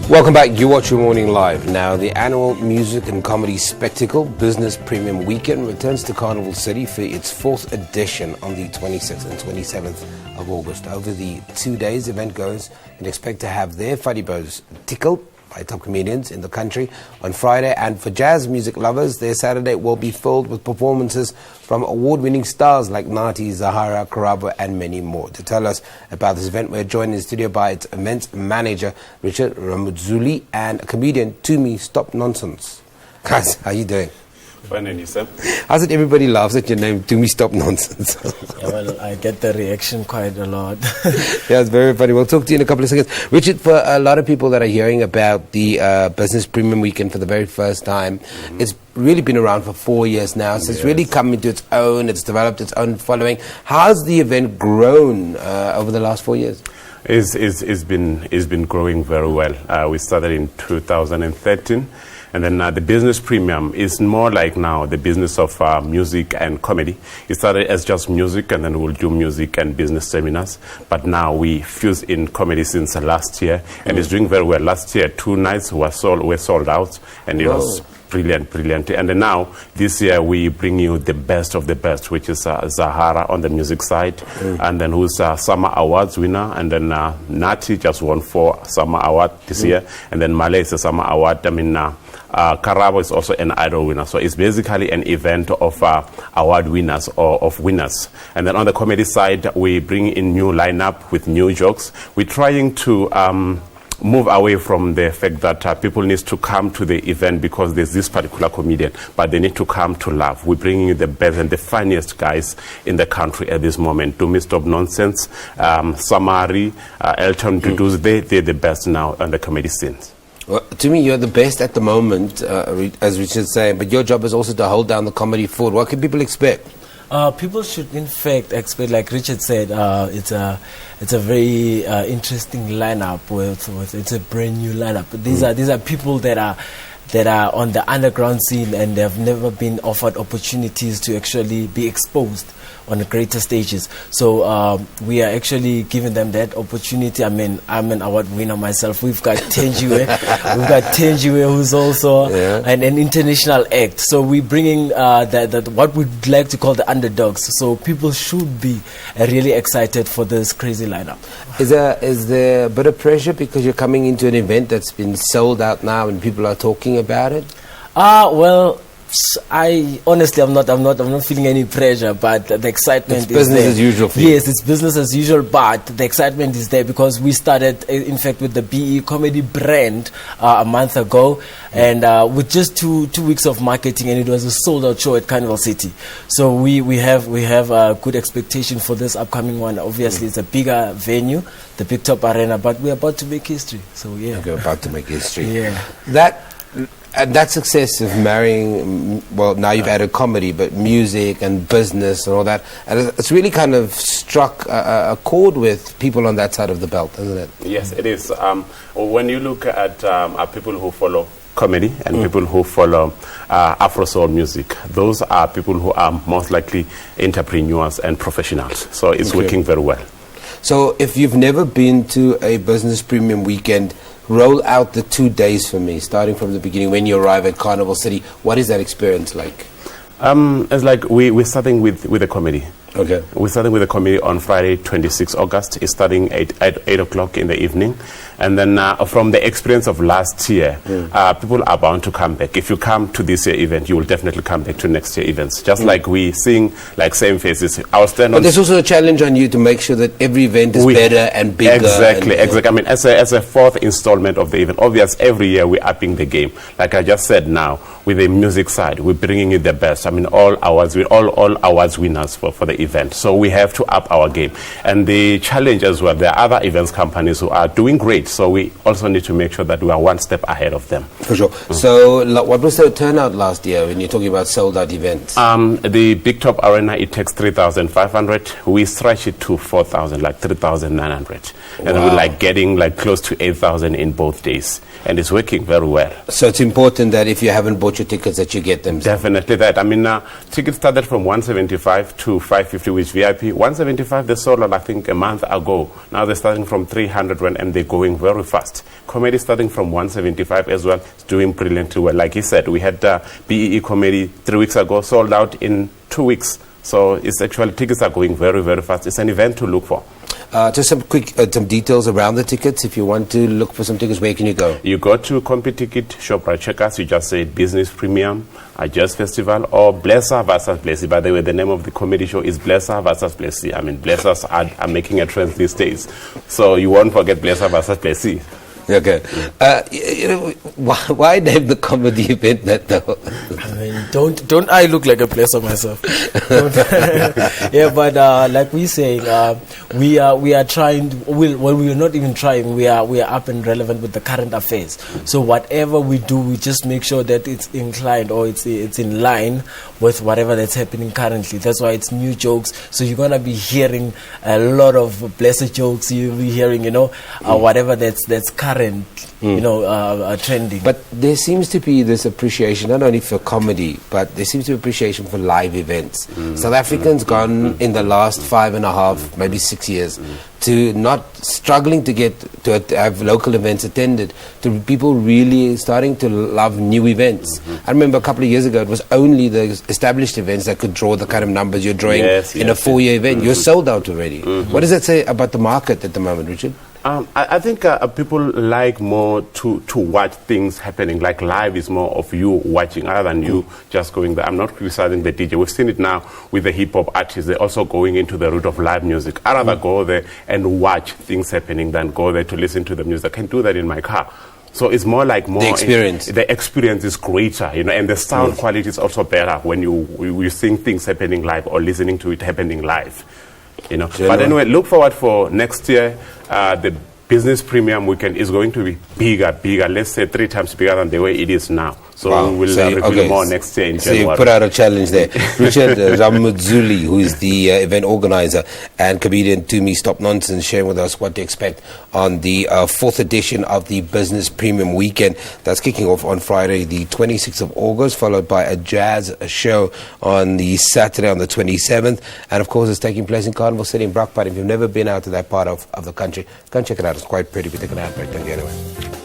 Welcome back. You watch Your Morning Live. Now, the annual music and comedy spectacle, Business Premium Weekend, returns to Carnival City for its fourth edition on the 26th and 27th of August. Over the 2 days, event goers can expect to have their funny bows tickled by top comedians in the country on Friday, and for jazz music lovers, their Saturday will be filled with performances from award-winning stars like Nati, Zahara, Karabo, and many more. To tell us about this event, we're joined in the studio by its events manager, Richard Ramudzuli, and comedian Tumi Stopnonsons. Guys, how are you doing? Fine, and yourself? How's it everybody laughs at your name, Tumi Stopnonsons? Yeah, well, I get the reaction quite a lot. Yeah, it's very funny. We'll talk to you in a couple of seconds. Richard, for a lot of people that are hearing about the Business Premium Weekend for the very first time, it's really been around for 4 years now, so it's really come into its own, it's developed its own following. How's the event grown over the last 4 years? It's been growing very well. We started in 2013. And then the Business Premium is more like now the business of music and comedy. It started as just music, and then we'll do music and business seminars. But now we fuse in comedy since last year, and it's doing very well. Last year, 2 nights were sold out, and it was brilliant. And then now, this year, we bring you the best of the best, which is Zahara on the music side, and then who's Summer Awards winner, and then Nati just won 4 Summer Award this year, and then Malay is a Summer Award. Karabo is also an Idol winner. So it's basically an event of award winners or of winners. And then on the comedy side, we bring in new lineup with new jokes. We're trying to move away from the fact that people need to come to the event because there's this particular comedian, but they need to come to laugh. We're bringing you the best and the funniest guys in the country at this moment. Tumi Stopnonsons, Samari, Elton Dudus, they're the best now on the comedy scenes. Well, to me, you're the best at the moment, as Richard's saying, but your job is also to hold down the comedy forward. What can people expect? People should, in fact, expect, like Richard said, it's a very interesting lineup. It's a brand new lineup. These are people that are on the underground scene, and they have never been offered opportunities to actually be exposed on the greater stages. So we are actually giving them that opportunity. I mean, I'm an award winner myself. We've got Tenjiwe, who's also an international act. So we're bringing that what we'd like to call the underdogs. So people should be really excited for this crazy lineup. Is there a bit of pressure because you're coming into an event that's been sold out now and people are talking about it? Well, I honestly, I'm not feeling any pressure, but the excitement is there. It's business as usual for you. Yes, it's business as usual, but the excitement is there because we started, in fact, with the BE comedy brand a month ago, and with just two weeks of marketing, and it was a sold-out show at Carnival City. So we have a good expectation for this upcoming one. Obviously, it's a bigger venue, the Big Top Arena, but we're about to make history. So yeah, you're about to make history. Yeah, that success of marrying, well, now you've added comedy, but music and business and all that, and it's really kind of struck a chord with people on that side of the belt, isn't it? Yes, it is. When you look at people who follow comedy and people who follow Afro soul music, those are people who are most likely entrepreneurs and professionals. So it's working very well. So if you've never been to a Business Premium Weekend, roll out the 2 days for me, starting from the beginning when you arrive at Carnival City. What is that experience like? It's like we're starting with the comedy. Okay. We're starting with the comedy on Friday, 26 August. It's starting at 8 o'clock in the evening. And then from the experience of last year, people are bound to come back. If you come to this year event, you will definitely come back to next year events. Just like we sing like same faces. But there's also a challenge on you to make sure that every event is better and bigger. Exactly. I mean, as a fourth installment of the event, obviously every year we're upping the game. Like I just said now, with the music side, we're bringing you the best. I mean, all awards winners for the event. So we have to up our game. And the challenge as well, there are other events companies who are doing great. So we also need to make sure that we are one step ahead of them. For sure. So what was the turnout last year when you're talking about sold out events? The Big Top Arena, it takes 3,500. We stretch it to 4,000, like 3,900. And we're like getting like close to 8,000 in both days. And it's working very well. So it's important that if you haven't bought your tickets that you get them. Definitely that. I mean, tickets started from 175 to 550 with VIP. 175 they sold out, I think, a month ago. Now they're starting from 300 and they're going growing very fast. Comedy starting from 175 as well, it's doing brilliantly well. Like he said, we had BEE comedy 3 weeks ago, sold out in 2 weeks. So it's actually, tickets are going very, very fast. It's an event to look for. Just some quick some details around the tickets. If you want to look for some tickets, where can you go? You go to CompuTicket, shop right, check us. You just say Business Premium, Jazz Festival, or Blesser versus Blessy. By the way, the name of the comedy show is Blesser versus Blessy. I mean, Blessers are making a trend these days. So you won't forget Blesser versus Blessy. Okay. Why name the comedy event that though? I mean, don't I look like a placer myself? Yeah, but like we say, we are trying. We're not even trying. We are up and relevant with the current affairs. So whatever we do, we just make sure that it's inclined or it's in line with whatever that's happening currently. That's why it's new jokes. So you're gonna be hearing a lot of blessed jokes. You'll be hearing, whatever that's current. Trending. But there seems to be this appreciation not only for comedy, but there seems to be appreciation for live events. South Africans gone in the last 5.5, maybe 6 years, to not struggling to get to have local events attended, to people really starting to love new events. I remember a couple of years ago it was only the established events that could draw the kind of numbers you're drawing in a 4-year event. You're sold out already. What does that say about the market at the moment, Richard? I think people like more to watch things happening. Like live is more of you watching other than you just going there. I'm not criticizing the DJ. We've seen it now with the hip-hop artists. They're also going into the route of live music. I'd rather go there and watch things happening than go there to listen to the music. I can do that in my car. So it's more like the experience. The experience is greater, and the sound quality is also better when you seeing things happening live or listening to it happening live. But anyway, look forward for next year. The Business Premium Weekend is going to be bigger. Let's say 3 times bigger than the way it is now. So we will reveal more next year in January. So you put out a challenge there. Richard Ramudzuli, who is the event organizer, and comedian Tumi Stopnonsons sharing with us what to expect on the 4th edition of the Business Premium Weekend. That's kicking off on Friday, the 26th of August, followed by a jazz show on the Saturday on the 27th. And of course, it's taking place in Carnival City in Brakpan. If you've never been out to that part of the country, go and check it out. It's quite pretty. We take an ad break. Don't go anywhere.